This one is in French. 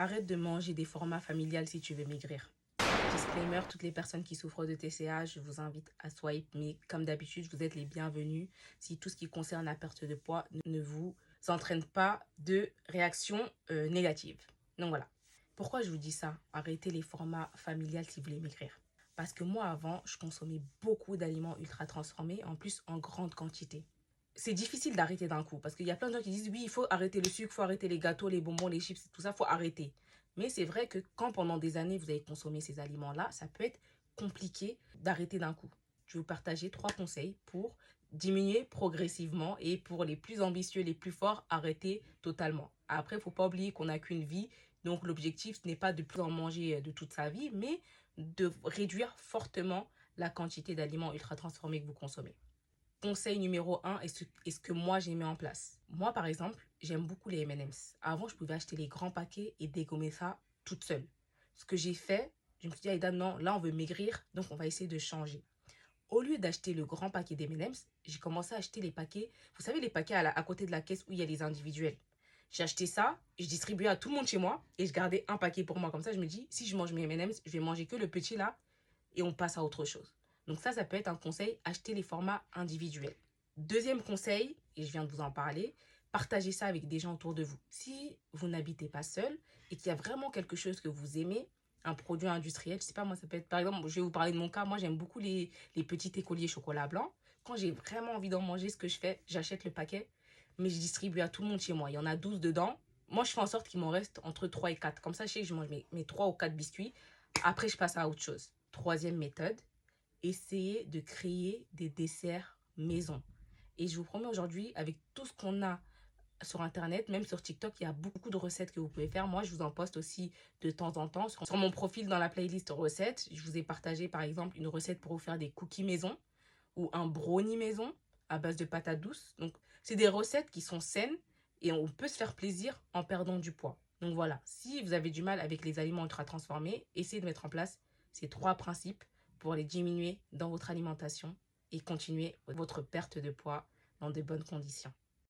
Arrête de manger des formats familiales si tu veux maigrir. Disclaimer, toutes les personnes qui souffrent de TCA, je vous invite à swipe, mais comme d'habitude, vous êtes les bienvenus si tout ce qui concerne la perte de poids ne vous entraîne pas de réactions négatives. Donc voilà. Pourquoi je vous dis ça? Arrêtez les formats familiales si vous voulez maigrir. Parce que moi, avant, je consommais beaucoup d'aliments ultra transformés, en plus en grande quantité. C'est difficile d'arrêter d'un coup parce qu'il y a plein de gens qui disent oui, il faut arrêter le sucre, il faut arrêter les gâteaux, les bonbons, les chips, tout ça, il faut arrêter. Mais c'est vrai que quand pendant des années vous avez consommé ces aliments-là, ça peut être compliqué d'arrêter d'un coup. Je vais vous partager 3 conseils pour diminuer progressivement et pour les plus ambitieux, les plus forts, arrêter totalement. Après, il ne faut pas oublier qu'on n'a qu'une vie. Donc l'objectif, ce n'est pas de plus en manger de toute sa vie, mais de réduire fortement la quantité d'aliments ultra transformés que vous consommez. Conseil numéro 1 est ce que moi j'ai mis en place. Moi par exemple, j'aime beaucoup les M&M's. Avant, je pouvais acheter les grands paquets et dégommer ça toute seule. Ce que j'ai fait, je me suis dit, Aïda, non, là on veut maigrir, donc on va essayer de changer. Au lieu d'acheter le grand paquet d'M&M's, j'ai commencé à acheter les paquets, vous savez, les paquets à côté de la caisse où il y a les individuels. J'ai acheté ça, je distribuais à tout le monde chez moi et je gardais un paquet pour moi. Comme ça, je me dis, si je mange mes M&M's, je vais manger que le petit là et on passe à autre chose. Donc ça peut être un conseil, acheter les formats individuels. Deuxième conseil, et je viens de vous en parler, partagez ça avec des gens autour de vous. Si vous n'habitez pas seul et qu'il y a vraiment quelque chose que vous aimez, un produit industriel, je sais pas, moi ça peut être, par exemple, je vais vous parler de mon cas, moi j'aime beaucoup les petits écoliers chocolat blanc. Quand j'ai vraiment envie d'en manger, ce que je fais, j'achète le paquet, mais je distribue à tout le monde chez moi. Il y en a 12 dedans. Moi, je fais en sorte qu'il m'en reste entre 3 et 4. Comme ça, je sais que je mange mes 3 ou 4 biscuits. Après, je passe à autre chose. Troisième méthode, essayez de créer des desserts maison. Et je vous promets aujourd'hui, avec tout ce qu'on a sur Internet, même sur TikTok, il y a beaucoup de recettes que vous pouvez faire. Moi, je vous en poste aussi de temps en temps. Sur mon profil, dans la playlist recettes, je vous ai partagé par exemple une recette pour vous faire des cookies maison ou un brownie maison à base de patates douces. Donc, c'est des recettes qui sont saines et on peut se faire plaisir en perdant du poids. Donc voilà, si vous avez du mal avec les aliments ultra transformés, essayez de mettre en place ces 3 principes pour les diminuer dans votre alimentation et continuer votre perte de poids dans de bonnes conditions.